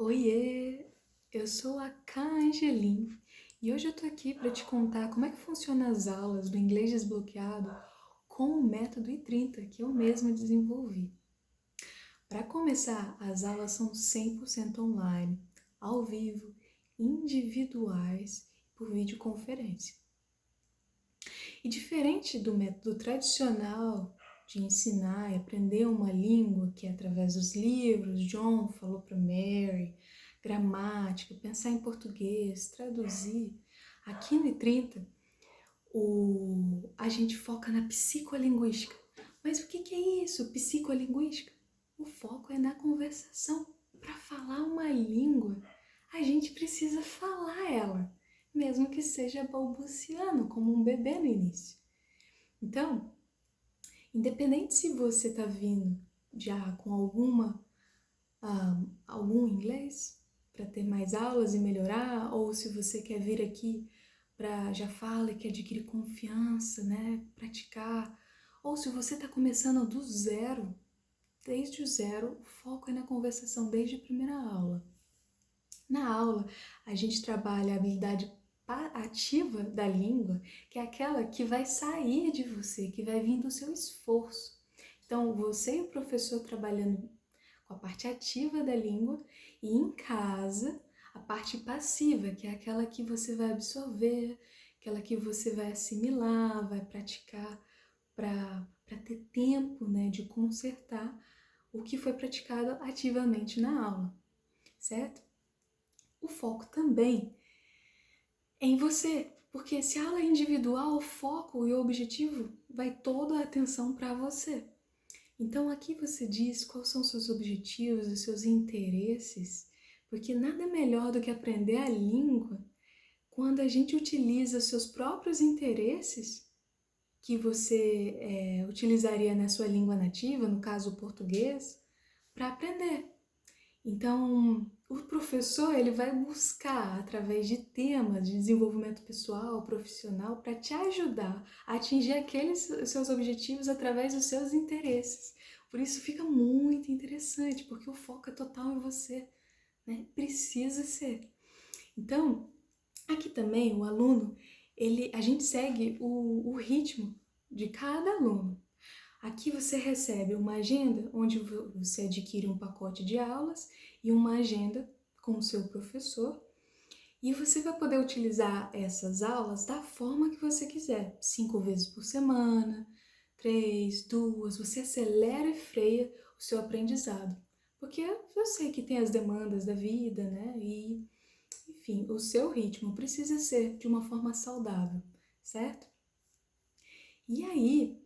Oiê, eu sou a Ká Angelim e hoje eu tô aqui para te contar como é que funciona as aulas do inglês desbloqueado com o método I30 que eu mesma desenvolvi. Para começar, as aulas são 100% online, ao vivo, individuais, por videoconferência. E diferente do método tradicional de ensinar e aprender uma língua, que é através dos livros, John falou para Mary, gramática, pensar em português, traduzir, aqui no I30 a gente foca na psicolinguística. Mas o que é isso, psicolinguística? O foco é na conversação. Para falar uma língua, a gente precisa falar ela, mesmo que seja balbuciando, como um bebê no início. Então, independente se você está vindo já com algum inglês para ter mais aulas e melhorar, ou se você quer vir aqui para já fala e quer adquirir confiança, né, praticar, ou se você está começando do zero, desde o zero, o foco é na conversação desde a primeira aula. Na aula, a gente trabalha a habilidade ativa da língua, que é aquela que vai sair de você, que vai vir do seu esforço. Então, você e o professor trabalhando com a parte ativa da língua e em casa, a parte passiva, que é aquela que você vai absorver, aquela que você vai assimilar, vai praticar para ter tempo, né, de consertar o que foi praticado ativamente na aula, certo? O foco também é em você, porque se a aula é individual, o foco e o objetivo vai toda a atenção para você. Então aqui você diz quais são os seus objetivos, os seus interesses, porque nada melhor do que aprender a língua quando a gente utiliza os seus próprios interesses que você utilizaria na sua língua nativa, no caso o português, para aprender. Então, o professor ele vai buscar, através de temas de desenvolvimento pessoal, profissional, para te ajudar a atingir aqueles seus objetivos através dos seus interesses. Por isso fica muito interessante, porque o foco é total em você, né? Precisa ser. Então, aqui também o aluno, a gente segue o ritmo de cada aluno. Aqui você recebe uma agenda onde você adquire um pacote de aulas e uma agenda com o seu professor. E você vai poder utilizar essas aulas da forma que você quiser. 5 vezes por semana, 3, 2, você acelera e freia o seu aprendizado. Porque eu sei que tem as demandas da vida, né? E, enfim, o seu ritmo precisa ser de uma forma saudável, certo? E aí,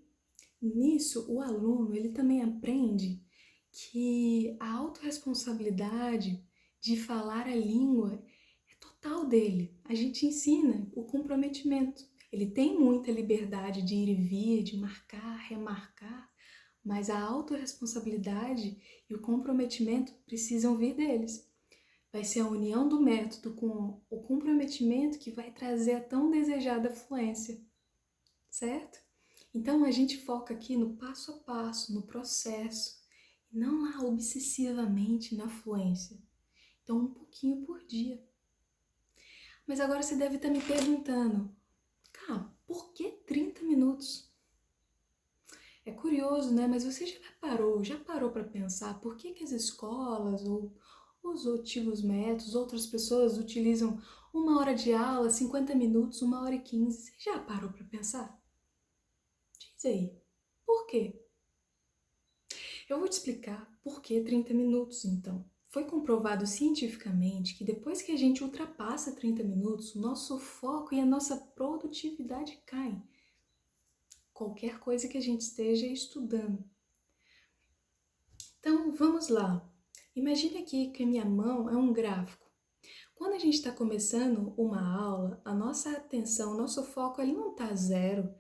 nisso, o aluno ele também aprende que a autorresponsabilidade de falar a língua é total dele. A gente ensina o comprometimento. Ele tem muita liberdade de ir e vir, de marcar, remarcar, mas a autorresponsabilidade e o comprometimento precisam vir deles. Vai ser a união do método com o comprometimento que vai trazer a tão desejada fluência, certo? Então a gente foca aqui no passo a passo, no processo, e não lá obsessivamente na fluência. Então um pouquinho por dia. Mas agora você deve estar me perguntando, cara, por que 30 minutos? É curioso, né? Mas você já parou para pensar por que as escolas ou os antigos métodos, outras pessoas utilizam 1 hora de aula, 50 minutos, 1 hora e 15? Você já parou para pensar? Diz aí, por quê? Eu vou te explicar por que 30 minutos, então. Foi comprovado cientificamente que depois que a gente ultrapassa 30 minutos, o nosso foco e a nossa produtividade caem. Qualquer coisa que a gente esteja estudando. Então, vamos lá. Imagine aqui que a minha mão é um gráfico. Quando a gente está começando uma aula, a nossa atenção, o nosso foco, ele não está zero,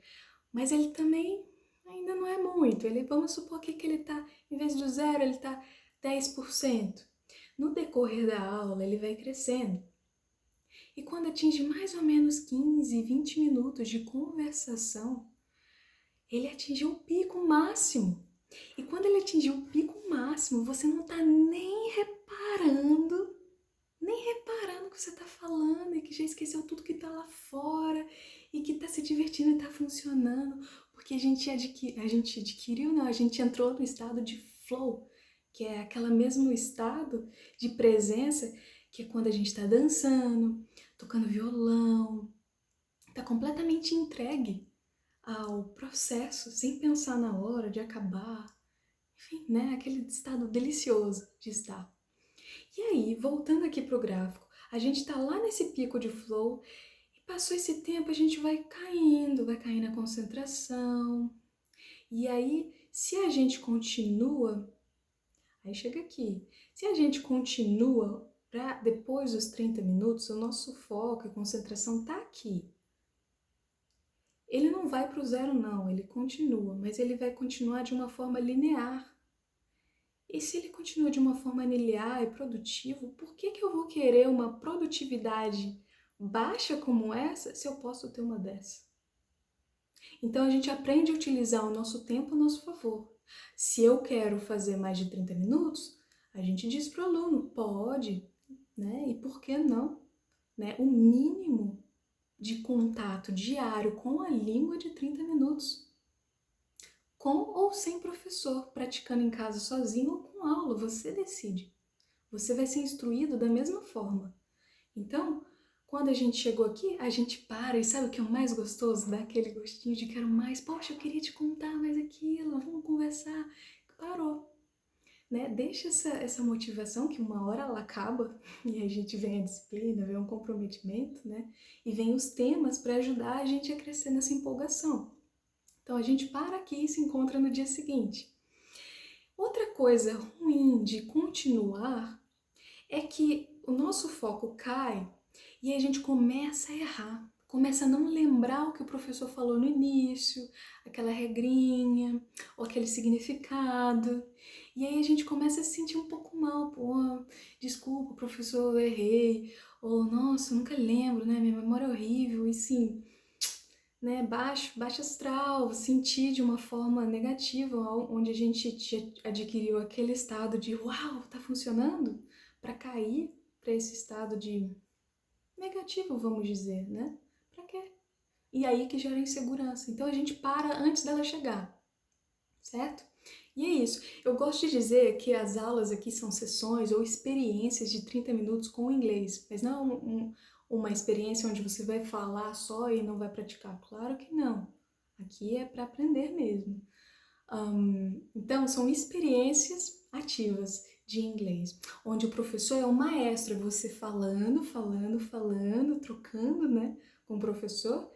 mas ele também ainda não é muito. Vamos supor que ele está, em vez do zero, ele está 10%. No decorrer da aula, ele vai crescendo. E quando atinge mais ou menos 15, 20 minutos de conversação, ele atingiu o pico máximo. E quando ele atingiu o pico máximo, você não está nem reparando que já esqueceu tudo que tá lá fora e que tá se divertindo e tá funcionando, porque a gente adquiriu, não, a gente entrou no estado de flow, que é aquele mesmo estado de presença que é quando a gente tá dançando, tocando violão, tá completamente entregue ao processo, sem pensar na hora de acabar, enfim, né, aquele estado delicioso de estar. E aí, voltando aqui pro gráfico, a gente tá lá nesse pico de flow e passou esse tempo, a gente vai caindo a concentração. E aí, se a gente continua, aí chega aqui, se a gente continua para depois dos 30 minutos, o nosso foco e concentração tá aqui. Ele não vai pro zero não, ele continua, mas ele vai continuar de uma forma linear. E se ele continua de uma forma linear e produtivo, por que eu vou querer uma produtividade baixa como essa se eu posso ter uma dessa? Então a gente aprende a utilizar o nosso tempo a nosso favor. Se eu quero fazer mais de 30 minutos, a gente diz para o aluno, pode, né? E por que não? Né? O mínimo de contato diário com a língua de 30 minutos. Com ou sem professor, praticando em casa sozinho ou com aula, você decide. Você vai ser instruído da mesma forma. Então, quando a gente chegou aqui, a gente para e sabe o que é o mais gostoso? Dá aquele gostinho de quero mais. Poxa, eu queria te contar mais aquilo, vamos conversar. Parou. Né? Deixa essa motivação que uma hora ela acaba e a gente vem a disciplina, vem um comprometimento, né? E vem os temas para ajudar a gente a crescer nessa empolgação. Então a gente para aqui e se encontra no dia seguinte. Outra coisa ruim de continuar é que o nosso foco cai e a gente começa a errar, começa a não lembrar o que o professor falou no início, aquela regrinha, ou aquele significado. E aí a gente começa a se sentir um pouco mal, pô, desculpa, professor, eu errei, ou nossa, eu nunca lembro, né, minha memória é horrível, e sim, né, baixo astral, sentir de uma forma negativa, onde a gente adquiriu aquele estado de uau, tá funcionando, para cair para esse estado de negativo, vamos dizer, né? Para quê? E aí que gera insegurança. Então a gente para antes dela chegar, certo? E é isso. Eu gosto de dizer que as aulas aqui são sessões ou experiências de 30 minutos com o inglês, mas não uma experiência onde você vai falar só e não vai praticar. Claro que não. Aqui é para aprender mesmo. Então, são experiências ativas de inglês, onde o professor é o maestro, é você falando, trocando, né, com o professor.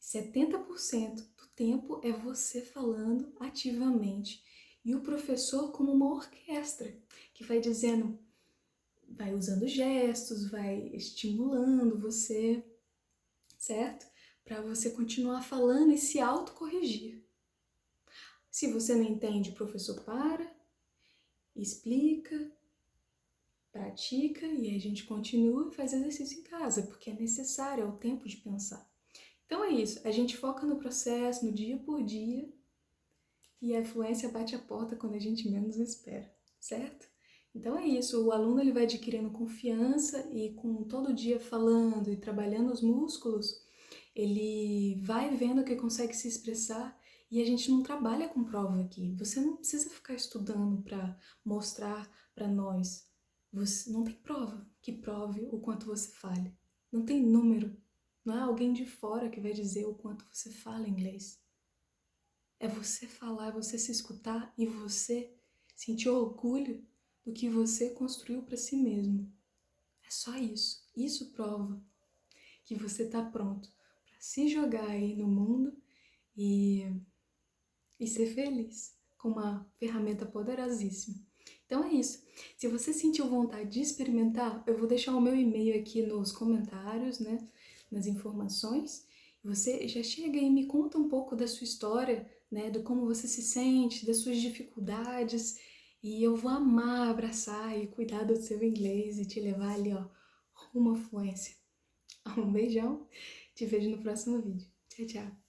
70% do tempo é você falando ativamente e o professor como uma orquestra que vai dizendo, vai usando gestos, vai estimulando você, certo? Para você continuar falando e se autocorrigir. Se você não entende, o professor para, explica, pratica e aí a gente continua e faz exercício em casa, porque é necessário, é o tempo de pensar. Então é isso, a gente foca no processo, no dia por dia, e a fluência bate a porta quando a gente menos espera, certo? Então é isso, o aluno ele vai adquirindo confiança e com todo dia falando e trabalhando os músculos, ele vai vendo que consegue se expressar e a gente não trabalha com prova aqui. Você não precisa ficar estudando para mostrar para nós. Você não tem prova que prove o quanto você fale. Não tem número. Não é alguém de fora que vai dizer o quanto você fala inglês. É você falar, é você se escutar e você sentir orgulho do que você construiu para si mesmo. É só isso. Isso prova que você está pronto para se jogar aí no mundo e ser feliz com uma ferramenta poderosíssima. Então é isso. Se você sentiu vontade de experimentar, eu vou deixar o meu e-mail aqui nos comentários, né, nas informações. Você já chega e me conta um pouco da sua história, né, do como você se sente, das suas dificuldades, e eu vou amar abraçar e cuidar do seu inglês e te levar ali, ó, rumo à fluência. Um beijão, te vejo no próximo vídeo. Tchau, tchau.